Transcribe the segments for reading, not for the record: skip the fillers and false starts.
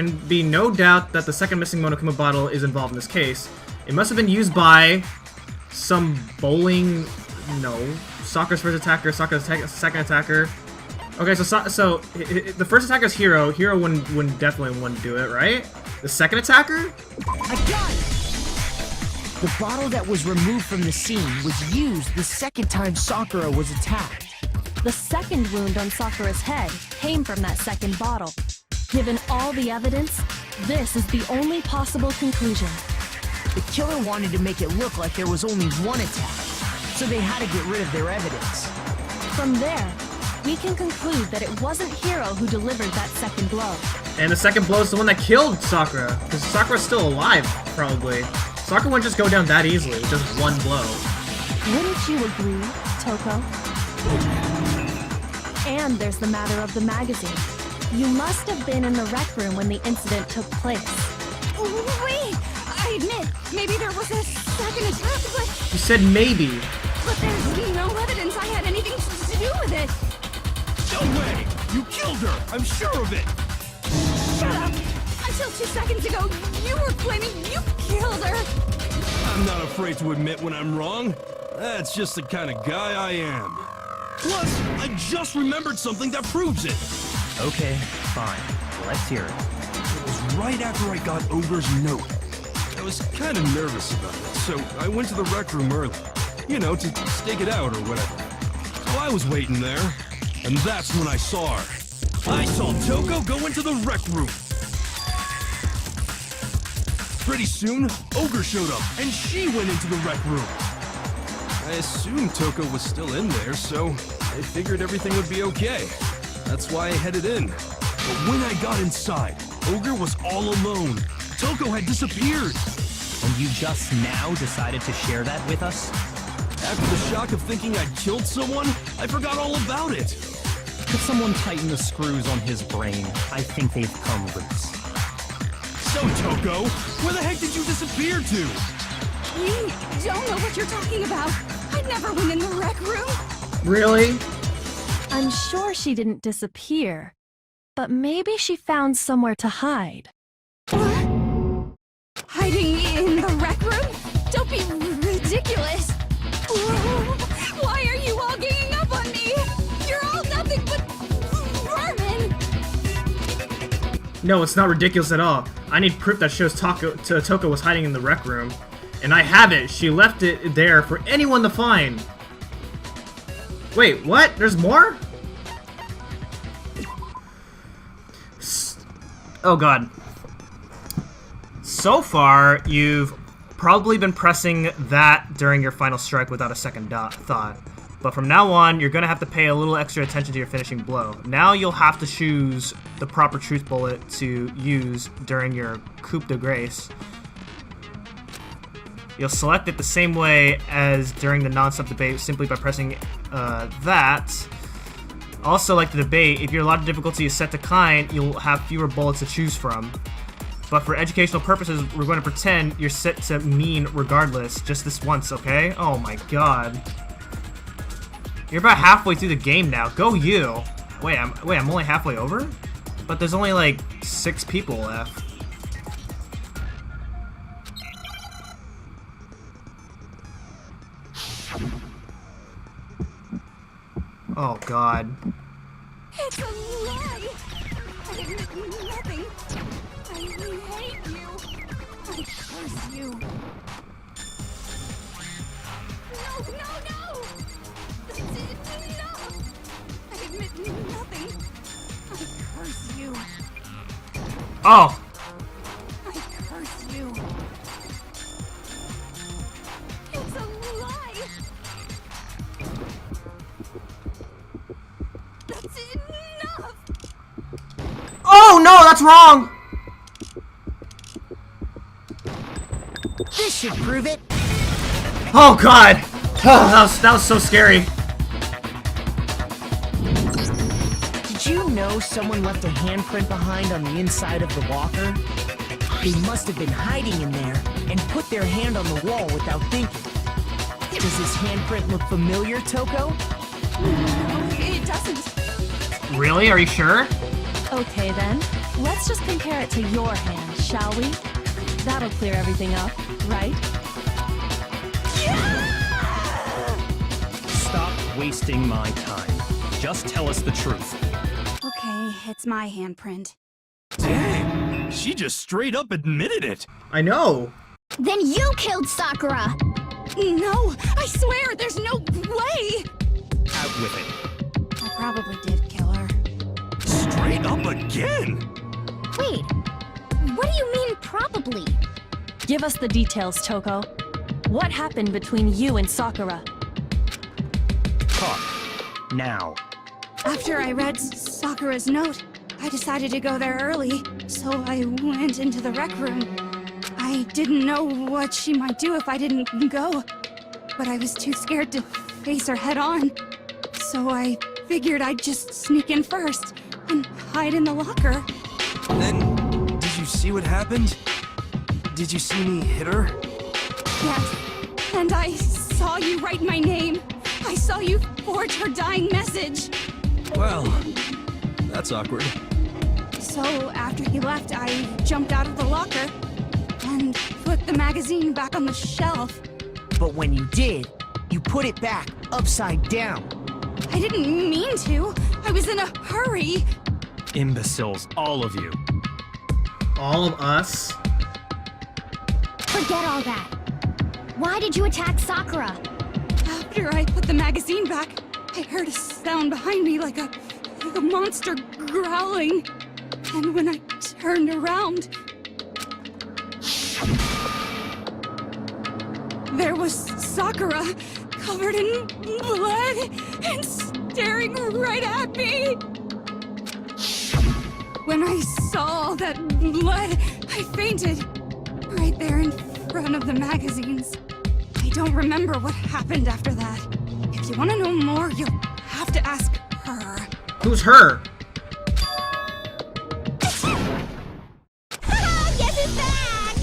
can be no doubt that the second missing Monokuma bottle is involved in this case. It must have been used by some bowling... No. Sakura's first attacker, Sakura's second attacker. Okay, so the first attacker is Hiro. Hiro definitely wouldn't do it, right? The second attacker? I got it! The bottle that was removed from the scene was used the second time Sakura was attacked. The second wound on Sakura's head came from that second bottle. Given all the evidence, this is the only possible conclusion. The killer wanted to make it look like there was only one attack, so they had to get rid of their evidence. From there, we can conclude that it wasn't Hiro who delivered that second blow. And the second blow is the one that killed Sakura, because Sakura's still alive, probably. Sakura wouldn't just go down that easily with just one blow. Wouldn't you agree, Toko? And there's the matter of the magazine. You must have been in the rec room when the incident took place. Wait! I admit, maybe there was a second attack, but... You said maybe. But there's no evidence I had anything to do with it. No way! You killed her! I'm sure of it! Shut up! Until 2 seconds ago, you were claiming you killed her! I'm not afraid to admit when I'm wrong. That's just the kind of guy I am. Plus, I just remembered something that proves it. Okay, fine. Let's hear it. It was right after I got Ogre's note. I was kind of nervous about it, so I went to the rec room early. You know, to stake it out or whatever. So I was waiting there, and that's when I saw her. I saw Toko go into the rec room. Pretty soon, Ogre showed up, and she went into the rec room. I assumed Toko was still in there, so I figured everything would be okay. That's why I headed in. But when I got inside, Ogre was all alone. Toko had disappeared. And you just now decided to share that with us? After the shock of thinking I'd killed someone, I forgot all about it. Could someone tighten the screws on his brain? I think they've come loose. So, Toko, where the heck did you disappear to? You don't know what you're talking about. I never went in the rec room. Really? I'm sure she didn't disappear, but maybe she found somewhere to hide. What? Hiding in the rec room? Don't be ridiculous. Why are you all ganging up on me? You're all nothing but vermin. No, it's not ridiculous at all. I need proof that shows Toko was hiding in the rec room. And I have it. She left it there for anyone to find. Wait, what? There's more? Oh god. So far, you've probably been pressing that during your final strike without a second thought. But from now on, you're going to have to pay a little extra attention to your finishing blow. Now you'll have to choose the proper truth bullet to use during your coup de grace. You'll select it the same way as during the non-stop debate, simply by pressing that. Also, like the debate, if your allotted difficulty is set to kind, you'll have fewer bullets to choose from. But for educational purposes, we're going to pretend you're set to mean regardless, just this once, okay? Oh my god. You're about halfway through the game now. Go you! Wait, I'm only halfway over? But there's only like 6 people left. Oh god. It's a lie. I admit nothing. I hate you. I curse you. No. It's enough. I admit nothing. I curse you. Oh! I curse you. It's a lie. That's enough. Oh no, that's wrong! This should prove it. Oh god! Oh, that was so scary. Did you know someone left a handprint behind on the inside of the walker? They must have been hiding in there and put their hand on the wall without thinking. Does this handprint look familiar, Toko? No, it doesn't. Really? Are you sure? Okay then, Let's just compare it to your hand, shall we? That'll clear everything up, right? Stop wasting my time. Just tell us the truth. Okay, it's my handprint. Dang, she just straight up admitted it. I know. Then you killed Sakura! No, I swear, there's no way! Out with it. I probably did kill her. Straight up again? Wait, what do you mean probably? Give us the details, Toko. What happened between you and Sakura? Talk. Now. After I read Sakura's note, I decided to go there early, so I went into the rec room. I didn't know what she might do if I didn't go, but I was too scared to face her head on. So I figured I'd just sneak in first and hide in the locker. Then, did you see what happened? Did you see me hit her? Yes, and I saw you write my name. I saw you forge her dying message. Well, that's awkward. So after he left, I jumped out of the locker and put the magazine back on the shelf. But when you did, you put it back upside down. I didn't mean to. I was in a hurry. Imbeciles, all of you. All of us? Forget all that. Why did you attack Sakura? After I put the magazine back, I heard a sound behind me like a monster growling. And when I turned around, there was Sakura, covered in blood and staring right at me. When I saw all that blood, I fainted right there in front of the magazines. I don't remember what happened after that. If you want to know more, you'll have to ask her. Who's her? Yes, it's back!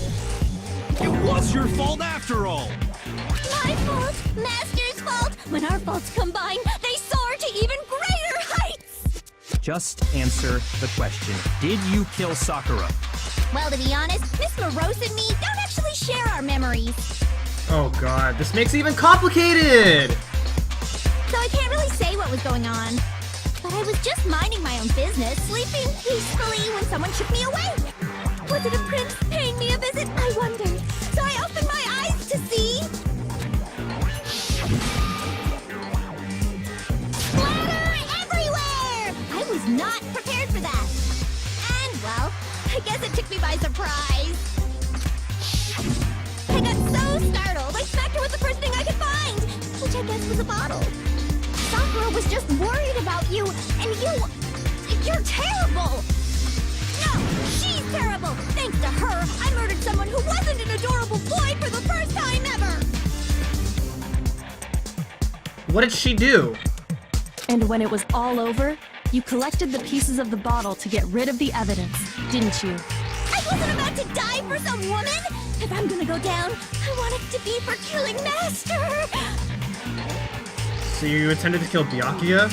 It was your fault after all. My fault, Master's fault. When our faults combine, they soar to even greater heights! Just answer the question. Did you kill Sakura? Well, to be honest, Miss Morose and me don't actually share our memories. Oh god, this makes it even complicated! So I can't really say what was going on. But I was just minding my own business, sleeping peacefully when someone shook me awake. Was it a prince paying me a visit? I wondered. So I opened my eyes to see... splatter everywhere! I was not prepared for that. And, well, I guess it took me by surprise. I got so startled, I smacked her with the first thing I could find, which I guess was a bottle. Sakura was just worried about you, and you're terrible! No, she's terrible! Thanks to her, I murdered someone who wasn't an adorable boy for the first time ever! What did she do? And when it was all over, you collected the pieces of the bottle to get rid of the evidence, didn't you? I wasn't about to die for some woman! If I'm gonna go down, I want it to be for killing Master! So you intended to kill Byakuya?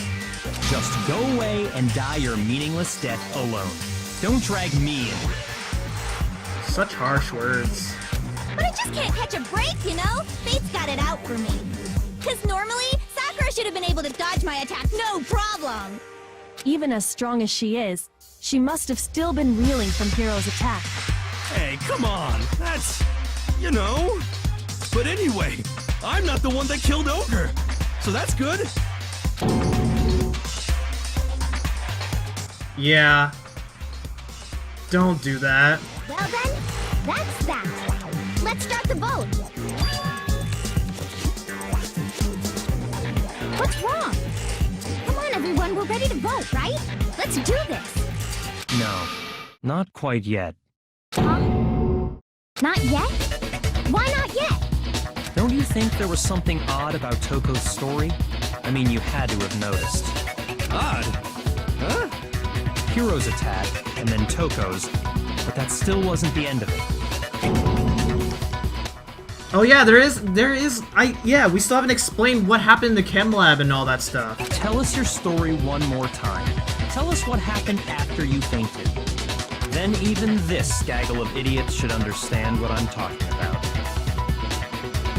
Just go away and die your meaningless death alone. Don't drag me in. Such harsh words. But I just can't catch a break, you know? Fate's got it out for me. Cause normally, Sakura should have been able to dodge my attack, no problem! Even as strong as she is, she must have still been reeling from Hiro's attack. Hey, come on. That's... you know. But anyway, I'm not the one that killed Ogre. So that's good. Yeah. Don't do that. Well then, that's that. Let's start the vote. What's wrong? Come on, everyone, we're ready to vote, right? Let's do this. No, not quite yet. Huh? Not yet? Why not yet? Don't you think there was something odd about Toko's story? I mean, you had to have noticed. Odd. Huh? Hiro's attack, and then Toko's, but that still wasn't the end of it. Oh yeah, yeah, we still haven't explained what happened in the chem lab and all that stuff. Tell us your story one more time. Tell us what happened after you fainted. Then even this gaggle of idiots should understand what I'm talking about.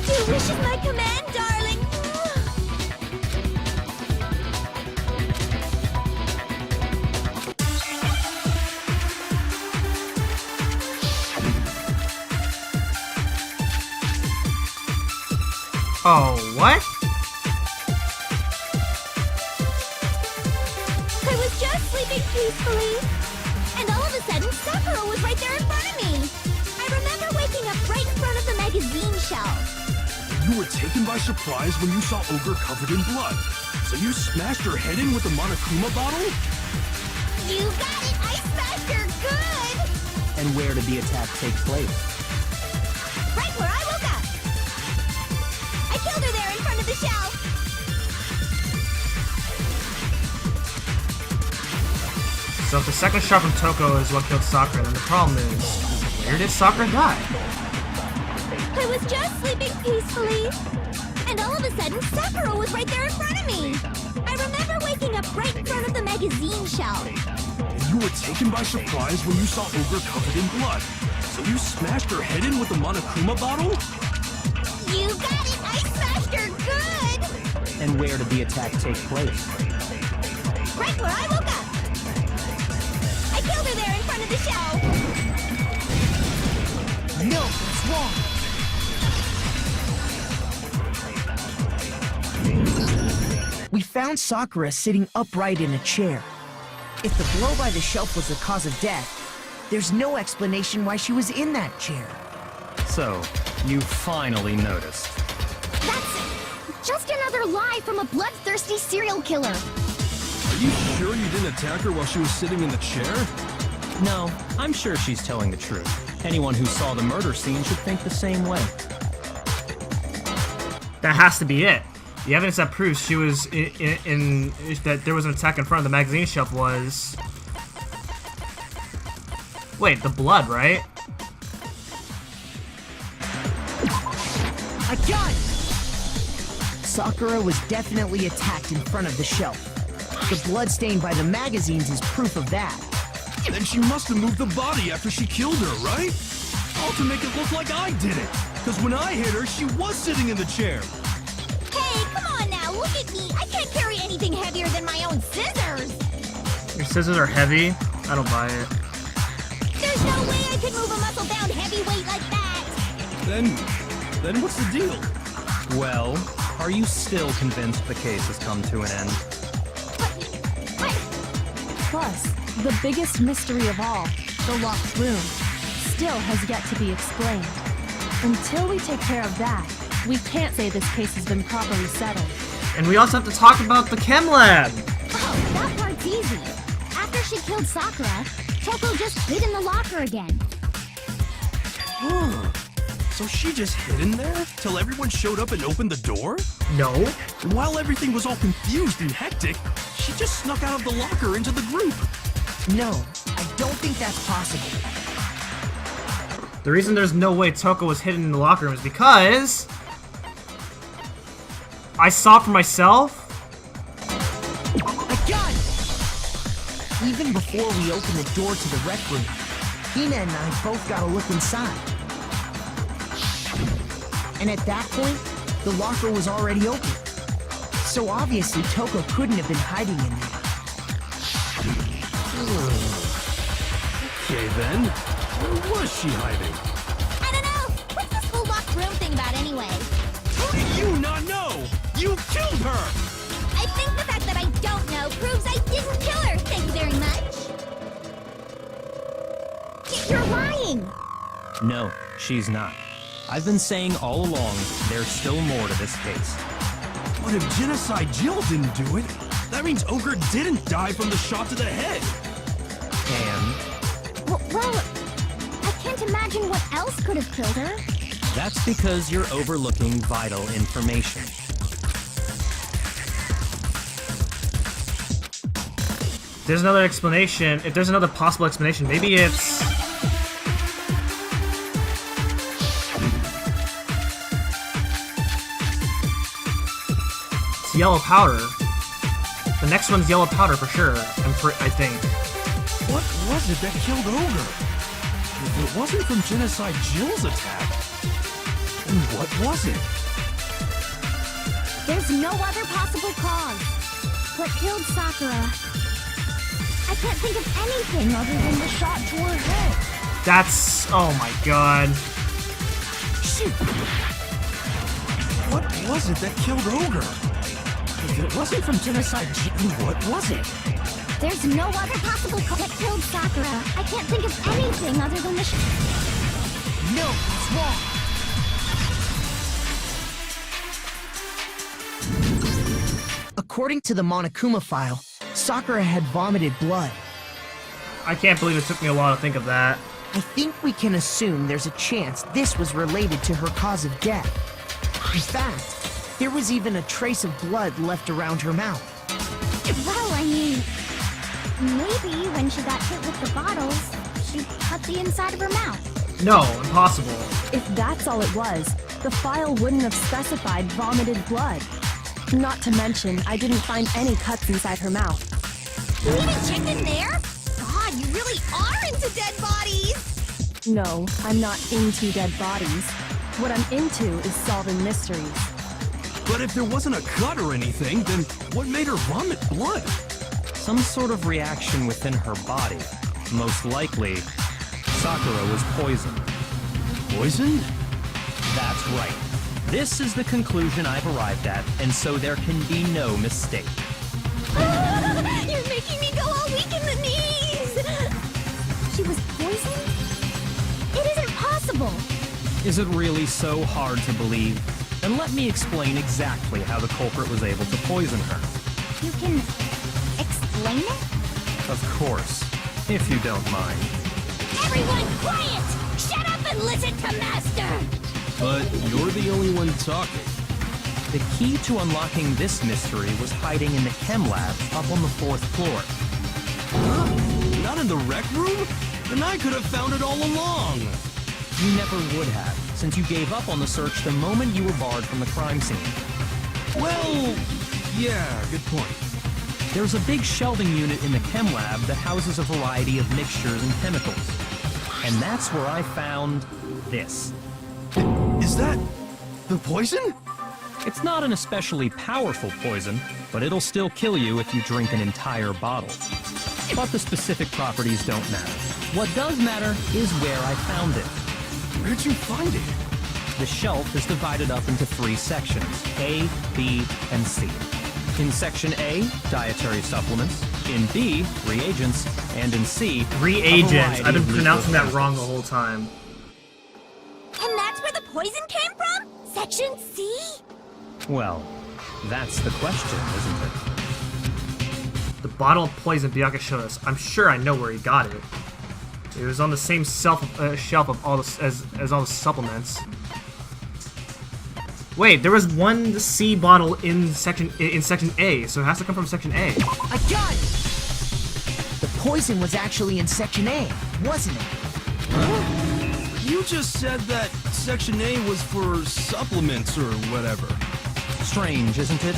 Your wish is my command, darling. Oh, what? I was just sleeping peacefully, and all of a sudden, Sakura was right there in front of me. I remember waking up right in front of the magazine shelf. You were taken by surprise when you saw Ogre covered in blood. So you smashed her head in with the Monokuma bottle? You got it! I smashed her good! And where did the attack take place? Right where I woke up. I killed her there in front of the shelf. So if the second shot from Toko is what killed Sakura, then the problem is, where did Sakura die? I was just sleeping peacefully, and all of a sudden, Sakura was right there in front of me. I remember waking up right in front of the magazine shelf. You were taken by surprise when you saw Ogre covered in blood. So you smashed her head in with the Monokuma bottle? You got it! I smashed her good! And where did the attack take place? Right where I woke up. I killed her there in front of the shelf. No, it's wrong. We found Sakura sitting upright in a chair. If the blow by the shelf was the cause of death, there's no explanation why she was in that chair. So, you finally noticed. That's just another lie from a bloodthirsty serial killer. Are you sure you didn't attack her while she was sitting in the chair? No, I'm sure she's telling the truth. Anyone who saw the murder scene should think the same way. That has to be it. The evidence that proves she was in that there was an attack in front of the magazine shelf was... Wait, the blood, right? I got it! Sakura was definitely attacked in front of the shelf. The blood stained by the magazines is proof of that. Then she must have moved the body after she killed her, right? All to make it look like I did it. Because when I hit her, she was sitting in the chair. Hey, come on now, look at me. I can't carry anything heavier than my own scissors. Your scissors are heavy? I don't buy it. There's no way I could move a muscle-bound heavyweight like that. Then what's the deal? Well, are you still convinced the case has come to an end? What? Plus, the biggest mystery of all, the locked room, still has yet to be explained. Until we take care of that, we can't say this case has been properly settled. And we also have to talk about the chem lab! Oh, that part's easy. After she killed Sakura, Toko just hid in the locker again. So she just hid in there till everyone showed up and opened the door? No. And while everything was all confused and hectic, she just snuck out of the locker into the group. No, I don't think that's possible. The reason there's no way Toko was hidden in the locker room is because... I saw for myself? I got it! Even before we opened the door to the rec room, Hina and I both got a look inside. And at that point, the locker was already open. So obviously Toko couldn't have been hiding in there. Okay then, where was she hiding? I don't know. What's this whole locked room thing about anyway? How do you not know? You killed her! I think the fact that I don't know proves I didn't kill her. Thank you very much. You're lying. No, she's not. I've been saying all along, there's still more to this case. But if Genocide Jill didn't do it, that means Ogre didn't die from the shot to the head. And Well, I can't imagine what else could have killed her. that's because you're overlooking vital information. There's another explanation. If there's another possible explanation, maybe it's... It's yellow powder. The next one's yellow powder for sure, I think. What was it that killed Ogre? If it wasn't from Genocide Jill's attack, then what was it? There's no other possible cause. What killed Sakura? I can't think of anything other than the shot to her head. That's... oh my god. Shoot! What was it that killed Ogre? If it wasn't from Genocide Jill, what was it? There's no other possible cause. What killed Sakura? I can't think of anything other than the No, it's wrong. According to the Monokuma file, Sakura had vomited blood. I can't believe it took me a while to think of that. I think we can assume there's a chance this was related to her cause of death. In fact, there was even a trace of blood left around her mouth. Well, I mean, maybe when she got hit with the bottles, she cut the inside of her mouth. No, impossible. If that's all it was, the file wouldn't have specified vomited blood. Not to mention, I didn't find any cuts inside her mouth. You even checked in there? God, you really are into dead bodies! No, I'm not into dead bodies. What I'm into is solving mysteries. But if there wasn't a cut or anything, then what made her vomit blood? Some sort of reaction within her body. Most likely, Sakura was poisoned. Poisoned? That's right. This is the conclusion I've arrived at, and so there can be no mistake. You're making me go all weak in the knees! She was poisoned? It isn't possible! Is it really so hard to believe? Then let me explain exactly how the culprit was able to poison her. You can explain it? Of course, if you don't mind. Everyone quiet! Shut up and listen to Master! But you're the only one talking. The key to unlocking this mystery was hiding in the chem lab up on the 4th floor. Huh? Not in the rec room? Then I could have found it all along. You never would have, since you gave up on the search the moment you were barred from the crime scene. Well, yeah, good point. There's a big shelving unit in the chem lab that houses a variety of mixtures and chemicals. And that's where I found this. Is that the poison? It's not an especially powerful poison, but it'll still kill you if you drink an entire bottle. But the specific properties don't matter. What does matter is where I found it. Where'd you find it? The shelf is divided up into 3 sections, A, B, and C. In Section A, dietary supplements. In B, reagents. And in C, Reagents. I've been of pronouncing that lethal wrong the whole time. And that's where the poison came from? Section C? Well, that's the question, isn't it? The bottle of poison Byakuya showed us. I'm sure I know where he got it. It was on the same shelf of all the, as all the supplements. Wait, there was one C bottle in section A, so it has to come from Section A. I got it! The poison was actually in Section A, wasn't it? Huh? You just said that Section A was for supplements or whatever. Strange, isn't it?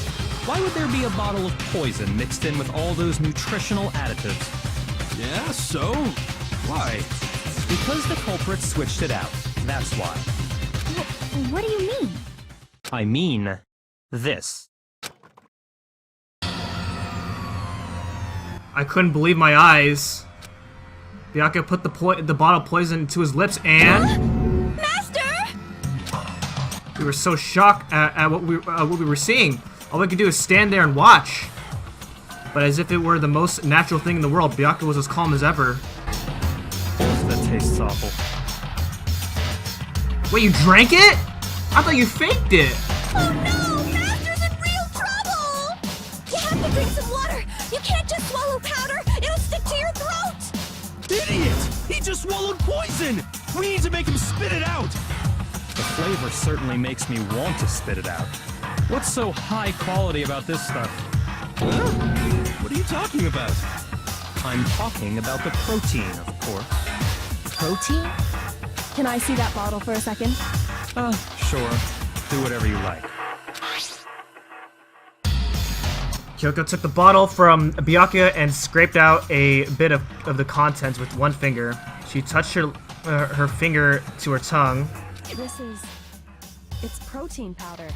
Why would there be a bottle of poison mixed in with all those nutritional additives? Yeah, so? Why? Because the culprit switched it out. That's why. What do you mean? I mean, this. I couldn't believe my eyes. Byakuya put the bottle of poison to his lips and... Master! We were so shocked at what we were seeing. All we could do is stand there and watch. But as if it were the most natural thing in the world, Byakuya was as calm as ever. That tastes awful. Wait, you drank it? I thought you faked it. Oh no! Master's in real trouble! You have to drink some water! You can't just swallow powder! It'll stick to your throat! Idiot! He just swallowed poison! We need to make him spit it out! The flavor certainly makes me want to spit it out. What's so high quality about this stuff? Huh? What are you talking about? I'm talking about the protein, of course. Protein? Can I see that bottle for a second? Sure. Do whatever you like. Kyoko took the bottle from Byakuya and scraped out a bit of the contents with one finger. She touched her finger to her tongue. It's protein powder.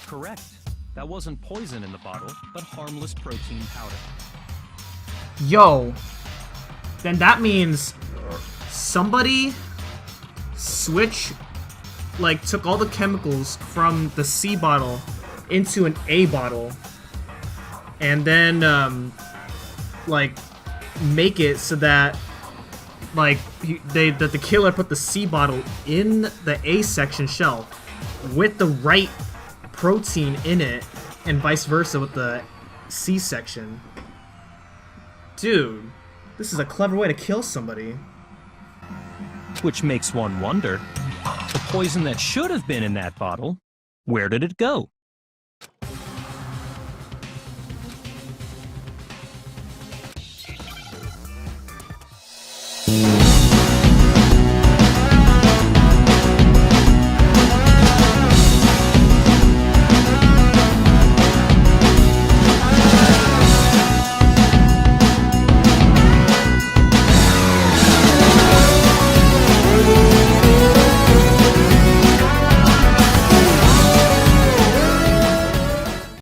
Correct. That wasn't poison in the bottle, but harmless protein powder. Yo, then that means somebody took all the chemicals from the C bottle into an A bottle, and then make it so that that the killer put the C bottle in the A section shelf with the right protein in it, and vice versa with the C section. Dude, this is a clever way to kill somebody. Which makes one wonder, the poison that should have been in that bottle, where did it go?